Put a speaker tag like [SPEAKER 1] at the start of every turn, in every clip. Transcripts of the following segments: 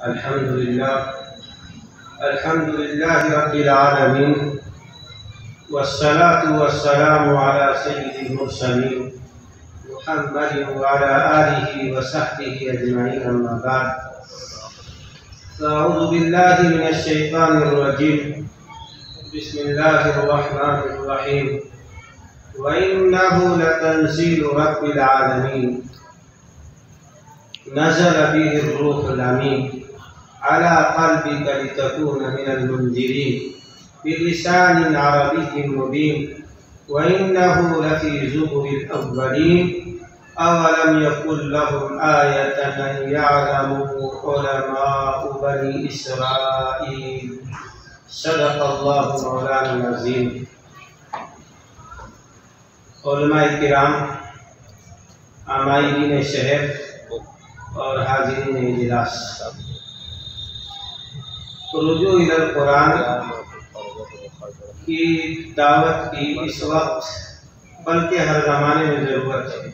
[SPEAKER 1] الحمد لله رب العالمين، والصلاة والسلام على سيد المرسلين محمد وعلى آله وصحبه أجمعين، أما بعد. أعوذ بالله من الشيطان الرجيم. بسم الله الرحمن الرحيم. وإنه لتنزيل رب العالمين، نزل به الروح الأمين على قلبك لتكون من المنذرين بلسان عربي مبين، وإنه لفي زبر الأولين، أولم يكن لهم آية أن يعلموا علماء بني إسرائيل. صدق الله مولانا العظيم. علماء کرام، عاملین شہر اور حاضرین اجلاس، رجوع الی القرآن کی دعوت کی اس وقت بلکہ ہر زمانے میں ضرورت ہے.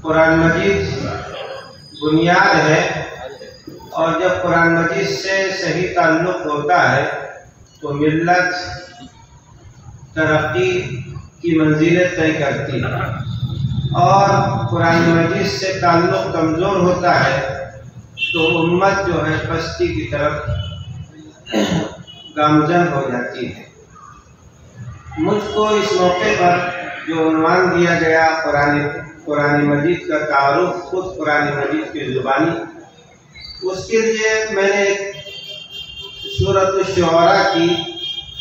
[SPEAKER 1] قرآن مجید بنیاد ہے، اور جب قرآن مجید سے صحیح تعلق ہوتا ہے تو ملت ترقی کی منزلیں طے کرتی ہے، اور قرآن مجید سے تعلق کمزور ہوتا ہے تو امت جو ہے پستی کی طرف گامزن ہو جاتی ہے. مجھ کو اس موقع پر جو عنوان دیا گیا قرآن مجید کا تعارف خود قرآن مجید کی زبانی، اس کے لیے میں نے سورۃ الشعراء کی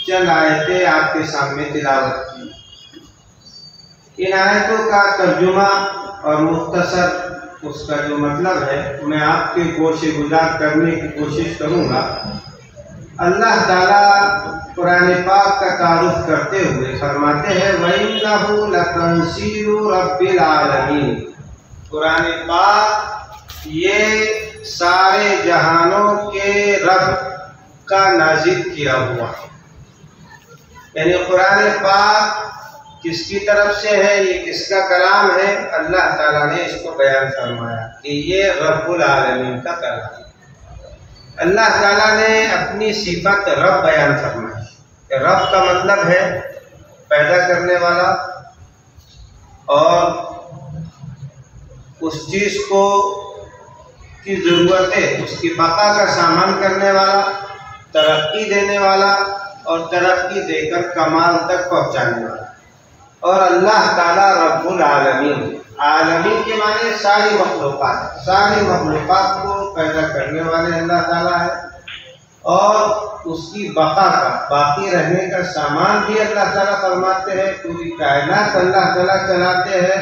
[SPEAKER 1] چند آیتیں آپ کے سامنے تلاوت کی. ان آیتوں کا ترجمہ اور مختصر اس کا جو مطلب ہے میں آپ کے گوش گزار کرنے کی کوشش کروں گا. اللہ تعالیٰ قرآن پاک کا تعارف کرتے ہوئے فرماتے ہیں وَإِنَّهُ لَتَنزِيلُ رَبِّ الْعَالَمِينَ. قرآن پاک یہ سارے جہانوں کے رب کا نازل کیا ہوا ہے. یعنی قرآن پاک کس کی طرف سے ہے، یہ کس کا کلام ہے؟ اللہ تعالیٰ نے اس کو بیان فرمایا کہ یہ رب العالمین کا کلام ہے. اللہ تعالیٰ نے اپنی صفت رب بیان فرمائی کہ رب کا مطلب ہے پیدا کرنے والا، اور اس چیز کو کی ضرورت ہے اس کی بقا کا سامان کرنے والا، ترقی دینے والا، اور ترقی دے کر کمال تک پہنچانے والا. اور اللہ تعالیٰ رب العالمین، عالمین کے معنی ساری مخلوقات، ساری مخلوقات کو پیدا کرنے والے اللہ تعالیٰ ہے، اور اس کی بقا کا، باقی رہنے کا سامان بھی اللہ تعالیٰ فرماتے ہیں. پوری کائنات اللہ تعالیٰ چلاتے ہیں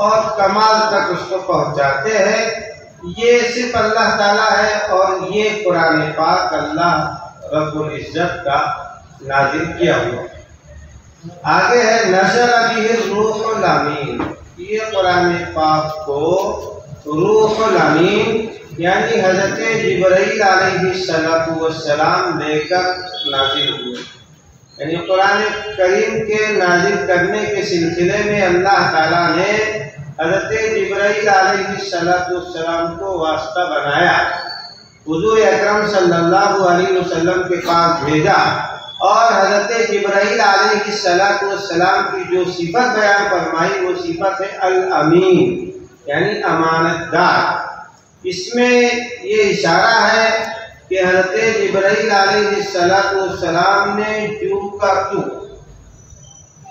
[SPEAKER 1] اور کمال تک اس کو پہنچاتے ہیں. یہ صرف اللہ تعالیٰ ہے، اور یہ قرآن پاک اللہ رب العزت کا نازل کیا ہوا. آگے ہے نزل بہ الروح الامین. یہ قرآن پاک کو روح الامین یعنی حضرت جبرائیل علیہ السلام لے کر نازل ہوئے. یعنی قرآن کریم کے نازل کرنے کے سلسلے میں اللہ تعالیٰ نے حضرت جبرائیل علیہ السلام کو واسطہ بنایا، حضور اکرم صلی اللہ علیہ وسلم کے پاس بھیجا، اور حضرت جبرائیل علیہ السلام کی جو صفت بیان فرمائی وہ صفت ہے الامین یعنی امانت دار. اس میں یہ اشارہ ہے کہ حضرت جبرائیل علیہ السلام نے جو کا تو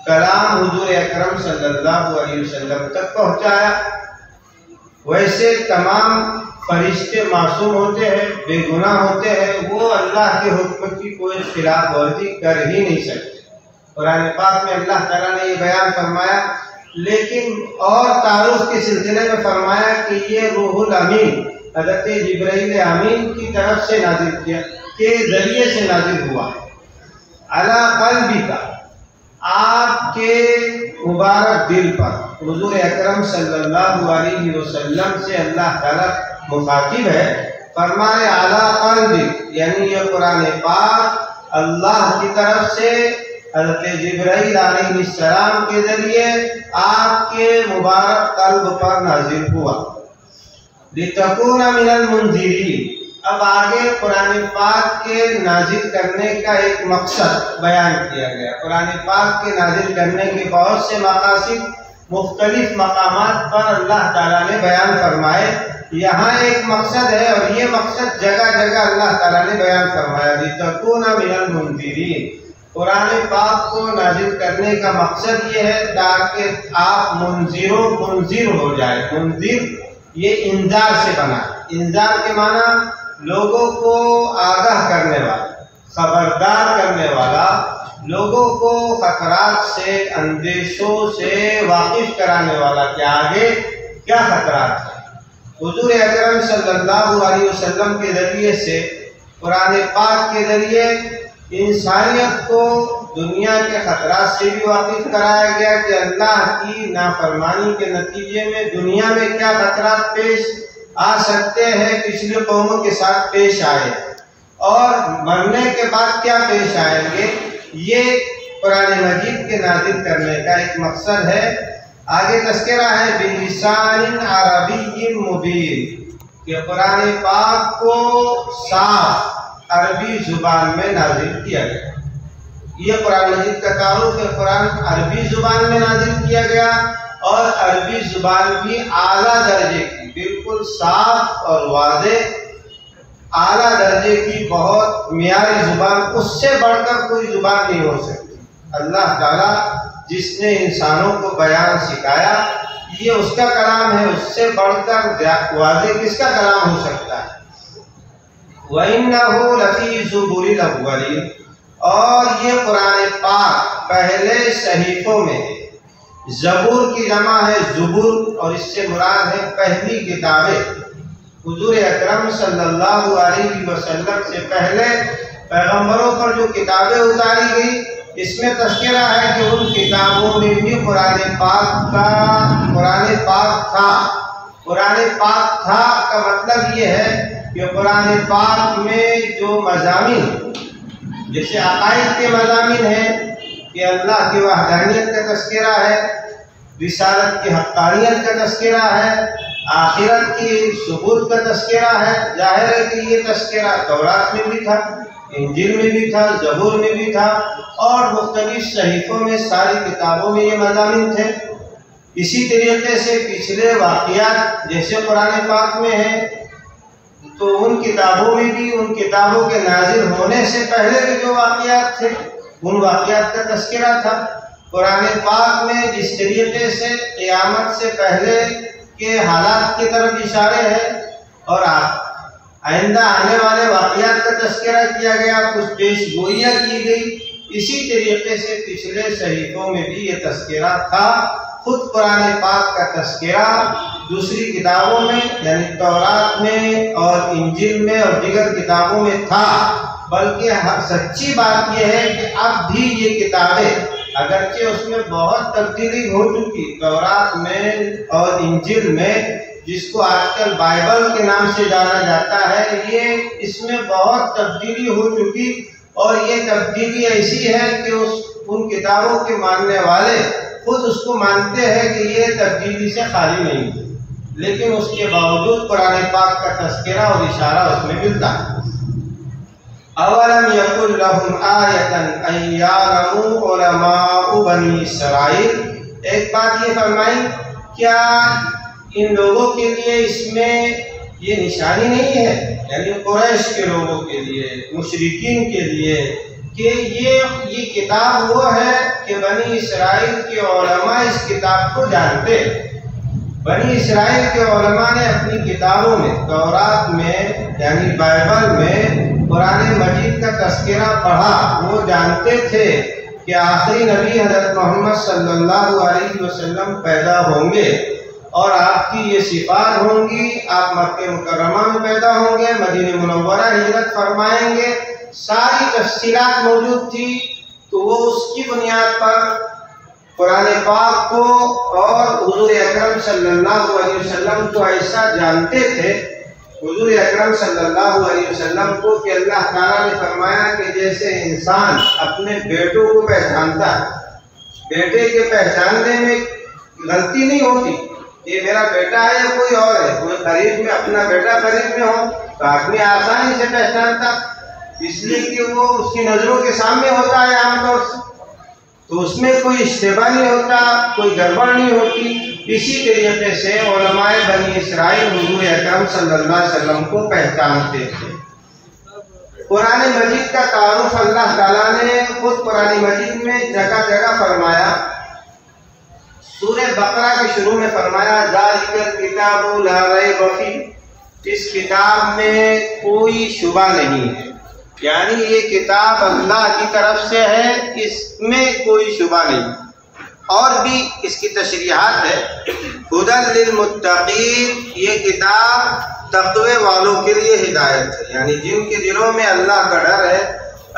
[SPEAKER 1] کلام حضور اکرم صلی اللہ علیہ وسلم تک پہنچایا. ویسے تمام فرشتے معصوم ہوتے ہیں، بے گناہ ہوتے ہیں، وہ اللہ کے حکم کی کوئی خلاف ورزی کر ہی نہیں سکتے. قرآن پاک میں اللہ تعالیٰ نے یہ بیان فرمایا، لیکن اور تعارف کے سلسلے میں فرمایا کہ یہ روح الامین حضرت جبرائیل امین کی طرف سے نازل کیا، کے ذریعے سے نازل ہوا. علی قلبک، آپ کے مبارک دل پر. حضور اکرم صلی اللہ علیہ وسلم سے اللہ تعالیٰ مخاطب ہے، فرمائے اعلیٰ قلبک، یعنی یہ قرآن پاک اللہ کی طرف سے حضرت جبرائیل علیہ السلام کے ذریعے آپ کے مبارک قلب پر نازل ہوا. لِتَكُونَ مِنَ الْمُنذِرِينَ۔ اب آگے قرآن پاک کے نازل کرنے کا ایک مقصد بیان کیا گیا۔ قرآن پاک کے نازل کرنے کے بہت سے مقاصد مختلف مقامات پر اللہ تعالیٰ نے بیان فرمائے۔ یہاں ایک مقصد ہے اور یہ مقصد جگہ جگہ اللہ تعالیٰ نے بیان فرمایا، لِتَكُونَ مِنَ الْمُنذِرِينَ۔ قرآن پاک کو نازل کرنے کا مقصد یہ ہے تاکہ آپ منذر ہو جائے۔ منذر یہ انذار سے بنا، انذار کے معنی لوگوں کو آگاہ کرنے والا، خبردار کرنے والا، لوگوں کو خطرات سے، اندیشوں سے واقف کرانے والا کہ آگے کیا خطرات ہیں۔ حضور اکرم صلی اللہ علیہ وسلم کے ذریعے سے، قرآن پاک کے ذریعے انسانیت کو دنیا کے خطرات سے بھی واقف کرایا گیا کہ اللہ کی نافرمانی کے نتیجے میں دنیا میں کیا خطرات پیش آ سکتے ہیں، پچھلی قوموں کے ساتھ پیش آئے، اور مرنے کے بعد کیا پیش آئیں گے۔ یہ قرآن مجید کے نازل کرنے کا ایک مقصد ہے۔ آگے تذکرہ ہے بِلِسَانٍ عَرَبِيٍّ مُبِينٍ کہ قرآن پاک کو صاف عربی زبان میں نازل کیا گیا۔ یہ قرآن مجید کا تعارف ہے، قرآن عربی زبان میں نازل کیا گیا، اور عربی زبان بھی اعلیٰ درجے کی، بالکل صاف اور واضح اعلیٰ درجے کی، بہت معیاری زبان، اس سے بڑھ کر کوئی زبان نہیں ہو سکتی۔ اللہ تعالیٰ جس نے انسانوں کو بیان سکھایا، یہ اس کا کلام ہے، اس سے بڑھ کر واضح کس کا کلام ہو سکتا ہے۔ وَإِنَّهُ لَفِي زُبُرِ الْأَوَّلِينَ، اور یہ قرآن پاک پہلے صحیفوں میں ہے۔ زبور کی جمع ہے زبور، اور اس سے مراد ہے پہلی کتابیں۔ حضور اکرم صلی اللہ علیہ وسلم سے پہلے پیغمبروں پر جو کتابیں اتاری گئی، اس میں تذکرہ ہے کہ ان کتابوں میں بھی قرآن پاک تھا۔ قرآن پاک تھا کا مطلب یہ ہے کہ قرآن پاک میں جو مضامین، جیسے عقائد کے مضامین ہیں کہ اللہ کی وحدانیت کا تذکرہ ہے، رسالت کی حقانیت کا تذکرہ ہے، آخرت کی ثبوت کا تذکرہ ہے، ظاہر ہے کہ یہ تذکرہ تورات میں بھی تھا، انجیل میں بھی تھا، زبور میں بھی تھا، اور مختلف صحیفوں میں، ساری کتابوں میں یہ مضامین تھے۔ اسی طریقے سے پچھلے واقعات جیسے قرآن پاک میں ہیں، تو ان کتابوں میں بھی، ان کتابوں کے نازل ہونے سے پہلے کے جو واقعات تھے، ان واقعات کا تذکرہ تھا۔ قرآن پاک میں جس طریقے سے قیامت سے پہلے کے حالات کی طرف اشارے ہیں، اور آئندہ آنے والے واقعات کا تذکرہ کیا گیا، کچھ پیش گوئیاں کی گئی، اسی طریقے سے پچھلے صحیفوں میں بھی یہ تذکرہ تھا۔ خود قرآن پاک کا تذکرہ دوسری کتابوں میں، یعنی تورات میں اور انجیل میں اور دیگر کتابوں میں تھا، بلکہ سچی بات یہ ہے کہ اب بھی یہ کتابیں، اگرچہ اس میں بہت تبدیلی ہو چکی، تورات میں اور انجیل میں، جس کو آج کل بائبل کے نام سے جانا جاتا ہے، یہ اس میں بہت تبدیلی ہو چکی، اور یہ تبدیلی ایسی ہے کہ ان کتابوں کے ماننے والے خود اس کو مانتے ہیں کہ یہ تبدیلی سے خالی نہیں ہے، لیکن اس کے باوجود قرآن پاک کا تذکرہ اور اشارہ اس میں ملتا ہے۔ اولم یکن لہم آیۃ ان یعلموا علماء بنی اسرائیل، ایک بات یہ فرمائی، کیا ان لوگوں کے لیے اس میں یہ نشانی نہیں ہے، یعنی قریش کے لوگوں کے لیے، مشرکین کے لیے، کہ یہ کتاب وہ ہے کہ بنی اسرائیل کے علماء اس کتاب کو جانتے۔ بنی اسرائیل کے علماء نے اپنی کتابوں میں، تورات میں یعنی بائبل میں قرآن مجید کا تذکرہ پڑھا، وہ جانتے تھے کہ آخری نبی حضرت محمد صلی اللہ علیہ وسلم پیدا ہوں گے، اور آپ کی یہ صفات ہوں گی، آپ مکہ مکرمہ میں پیدا ہوں گے، مدینہ منورہ ہجرت فرمائیں گے، ساری تفصیلات موجود تھی۔ تو وہ اس کی بنیاد پر قرآن پاک کو اور حضور اکرم صلی اللہ علیہ وسلم کو ایسا جانتے تھے، حضور اکرم صلی اللہ علیہ وسلم کو، کہ اللہ تعالیٰ نے فرمایا کہ جیسے انسان اپنے بیٹوں کو پہچانتا ہے، بیٹے کے پہچاننے میں غلطی نہیں ہوتی، یہ میرا بیٹا ہے یا کوئی اور ہے، کوئی قریب میں اپنا بیٹا قریب میں ہو تو آدمی آسانی سے پہچانتا، اس لیے کہ وہ اس کی نظروں کے سامنے ہوتا ہے عام طور سے، تو اس میں کوئی اشتباہ نہیں ہوتا، کوئی گڑبڑ نہیں ہوتی۔ اسی طریقے سے علماء بنی اسرائیل حضور اکرم صلی اللہ علیہ وسلم کو پہچانتے تھے۔ قرآن مجید کا تعارف اللہ تعالیٰ نے خود قرآن مجید میں جگہ جگہ فرمایا۔ سورہ بقرہ کے شروع میں فرمایا ذالک الکتاب لا ریب فیہ، اس کتاب میں کوئی شبہ نہیں ہے، یعنی یہ کتاب اللہ کی طرف سے ہے، اس میں کوئی شبہ نہیں۔ اور بھی اس کی تشریحات ہے، ھدی للمتقین، یہ کتاب تقوی والوں کے لیے ہدایت ہے، یعنی جن کے دلوں میں اللہ کا ڈر ہے،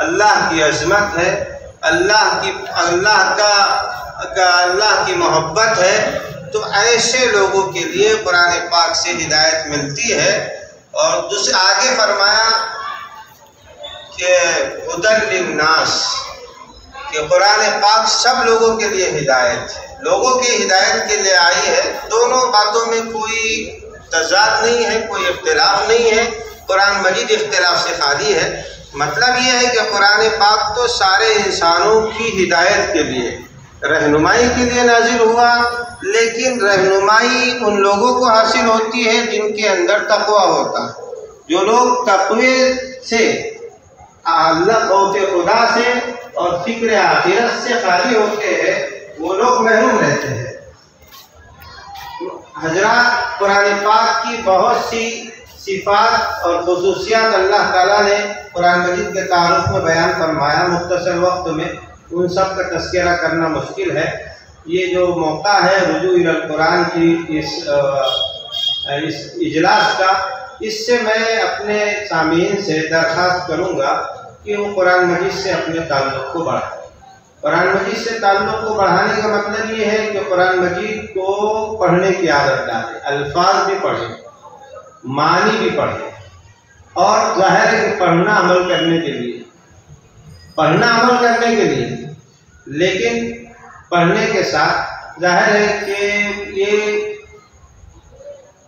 [SPEAKER 1] اللہ کی عظمت ہے، اللہ کی محبت ہے، تو ایسے لوگوں کے لیے قرآن پاک سے ہدایت ملتی ہے۔ اور دوسرے آگے فرمایا کہ ھدی للناس، کہ قرآن پاک سب لوگوں کے لیے ہدایت ہے، لوگوں کی ہدایت کے لیے آئی ہے۔ دونوں باتوں میں کوئی تضاد نہیں ہے، کوئی اختلاف نہیں ہے، قرآن مجید اختلاف سے خالی ہے۔ مطلب یہ ہے کہ قرآن پاک تو سارے انسانوں کی ہدایت کے لیے، رہنمائی کے لیے نازل ہوا، لیکن رہنمائی ان لوگوں کو حاصل ہوتی ہے جن کے اندر تقویٰ ہوتا ہے۔ جو لوگ تقوی سے، اللہ خوف خدا سے اور فکر آخرت سے خالی ہوتے ہیں، وہ لوگ محروم رہتے ہیں۔ حضرات، قرآن پاک کی بہت سی صفات اور خصوصیات اللہ تعالیٰ نے قرآن مجید کے تعارف میں بیان فرمایا، مختصر وقت میں ان سب کا تذکرہ کرنا مشکل ہے۔ یہ جو موقع ہے رجوع الی القرآن کی اس اجلاس کا، اس سے میں اپنے سامعین سے درخواست کروں گا کہ وہ قرآن مجید سے اپنے تعلق کو بڑھائیں۔ قرآن مجید سے تعلق کو بڑھانے کا مطلب یہ ہے کہ قرآن مجید کو پڑھنے کی عادت ڈالیں، الفاظ بھی پڑھیں، معنی بھی پڑھیں، اور ظاہر ہے کہ پڑھنا عمل کرنے کے لیے، لیکن پڑھنے کے ساتھ ظاہر ہے کہ یہ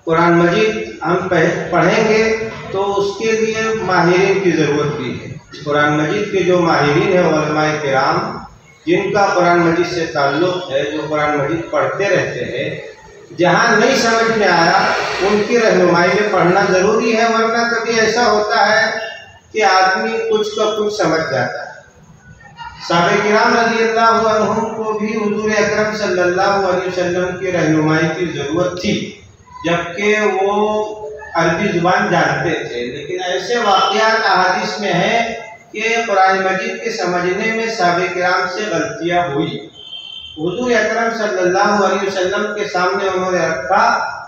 [SPEAKER 1] قرآن مجید ہم پڑھیں گے تو اس کے لیے ماہرین کی ضرورت بھی ہے۔ قرآن مجید کے جو ماہرین ہیں علماء کرام، جن کا قرآن مجید سے تعلق ہے، جو قرآن مجید پڑھتے رہتے ہیں، جہاں نہیں سمجھ میں آیا ان کی رہنمائی میں پڑھنا ضروری ہے، ورنہ کبھی ایسا ہوتا ہے کہ آدمی کچھ کا کچھ سمجھ جاتا ہے۔ صحابہ کرام رضی اللہ عنہم کو بھی حضور اکرم صلی اللہ علیہ وسلم کی رہنمائی کی ضرورت تھی، جبکہ وہ عربی زبان جانتے تھے، لیکن ایسے واقعات احادیث میں ہیں کہ قرآن مجید کے سمجھنے میں صحابہ کرام سے غلطیاں ہوئی۔ حضور اکرم صلی اللہ علیہ وسلم کے سامنے انہوں نے رکھا،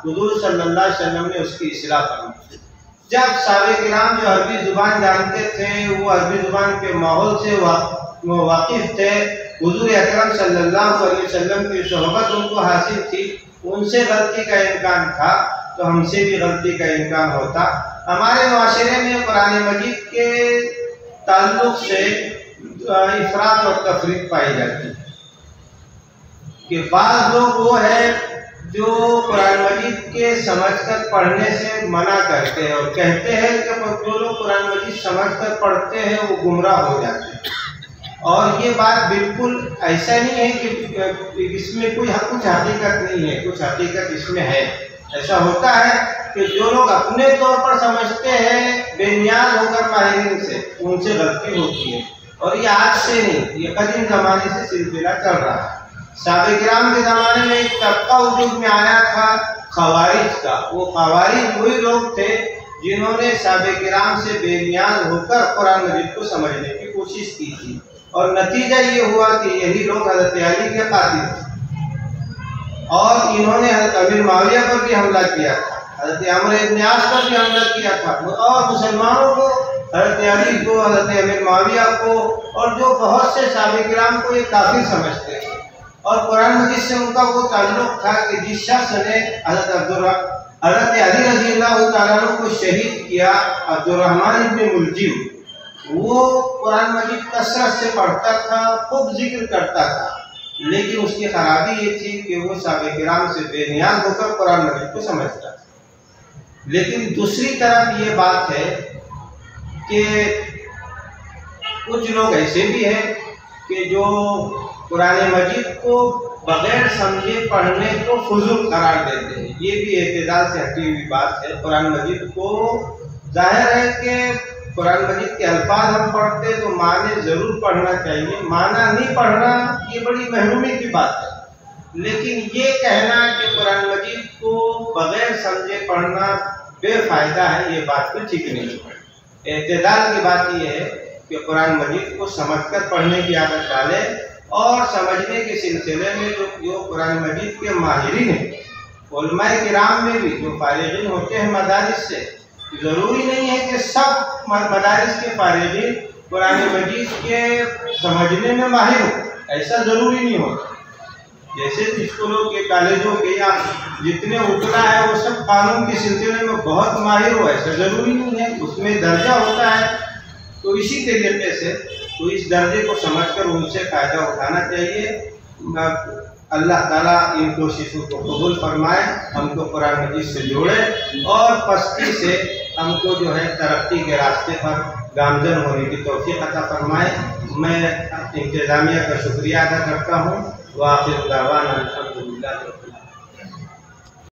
[SPEAKER 1] حضور صلی اللہ علیہ وسلم نے اس کی اصلاح فرمائی۔ جب صحابہ کرام جو عربی زبان جانتے تھے، وہ عربی زبان کے ماحول سے واقف تھے، حضور اکرم صلی اللہ علیہ وسلم کی صحبت ان کو حاصل تھی، ان سے غلطی کا امکان تھا تو ہم سے بھی غلطی کا امکان ہوتا۔ ہمارے معاشرے میں قرآن مجید کے تعلق سے افراط اور تفریط پائی جاتی ہے کہ بعض لوگ وہ ہیں جو قرآن مجید کے سمجھ کر پڑھنے سے منع کرتے ہیں اور کہتے ہیں کہ جو لوگ قرآن مجید سمجھ کر پڑھتے ہیں وہ گمراہ ہو جاتے ہیں، اور یہ بات بالکل ایسا نہیں ہے کہ اس میں کچھ حقیقت نہیں ہے، کچھ حقیقت اس میں ہے۔ ایسا ہوتا ہے کہ جو لوگ اپنے طور پر سمجھتے ہیں بے نیاز ہو کر ماہرین سے، ان سے غلطی ہوتی ہے، اور یہ آج سے نہیں، یہ قدیم زمانے سے سلسلہ چل رہا ہے۔ صحابہ کرام کے زمانے میں ایک طبقہ وجود میں آیا تھا خوارج کا۔ وہ خوارج وہی لوگ تھے جنہوں نے صحابہ کرام سے بے نیاز ہو کر قرآن مجید کو سمجھنے کی کوشش کی تھی، اور نتیجہ یہ ہوا کہ یہی لوگ حضرت علی کے قاتل تھے، اور انہوں نے حضرت امیر معاویہ پر بھی حملہ کیا تھا، حضرت عمرو بن عاص پر بھی حملہ کیا تھا، اور مسلمانوں کو، حضرت علی کو، حضرت امیر معاویہ کو، اور جو بہت سے صحابہ کرام کو یہ کافر سمجھتے تھے، اور قرآن مجید سے ان کا وہ تعلق تھا کہ جس شخص نے حضرت علی رضی اللہ تعالیٰ عنہ کو شہید کیا، عبد الرحمن ابن ملجم، وہ قرآن مجید کثرت سے پڑھتا تھا، خوب ذکر کرتا تھا، لیکن اس کی خرابی یہ تھی کہ وہ صحابہ کرام سے بے نیاز ہو کر قرآن مجید کو سمجھتا تھا۔ لیکن دوسری طرف یہ بات ہے کہ کچھ لوگ ایسے بھی ہیں کہ جو قرآن مجید کو بغیر سمجھے پڑھنے کو فضول قرار دیتے ہیں. یہ بھی اعتدال سے ہٹی ہوئی بات ہے. قرآن مجید کو ظاہر ہے کہ قرآن مجید کے الفاظ ہم پڑھتے تو معنی ضرور پڑھنا چاہیے. معنی نہیں پڑھنا یہ بڑی محرومی کی بات ہے. لیکن یہ کہنا کہ قرآن مجید کو بغیر سمجھے پڑھنا بے فائدہ ہے، یہ بات تو ٹھیک نہیں ہے. اعتدال کی بات یہ ہے کہ قرآن مجید کو سمجھ کر پڑھنے کی عادت ڈالے، اور سمجھنے کے سلسلے میں جو قرآن مجید کے ماہرین ہیں، علماء کرام میں بھی جو فارغین ہوتے ہیں مدارس سے، ضروری نہیں ہے کہ سب مدارس کے فارغین قرآن مجید کے سمجھنے میں ماہر ہوں. ایسا ضروری نہیں ہوتا. جیسے اسکولوں کے کالجوں کے یا جتنے وکلاء ہے وہ سب قانون کے سلسلے میں بہت ماہر ہو، ایسا ضروری نہیں ہے. اس میں درجہ ہوتا ہے. تو اسی طریقے سے تو اس درجے کو سمجھ کر ان سے فائدہ اٹھانا چاہیے. اللہ تعالیٰ ان کوششوں کو قبول فرمائے، ہم کو قرآن مجید سے جوڑے اور پستی سے ہم کو جو ہے ترقی کے راستے پر گامزن ہونے کی توفیق عطا فرمائے. میں انتظامیہ کا شکریہ ادا کرتا ہوں. وآخر دعوانا الحمدللہ.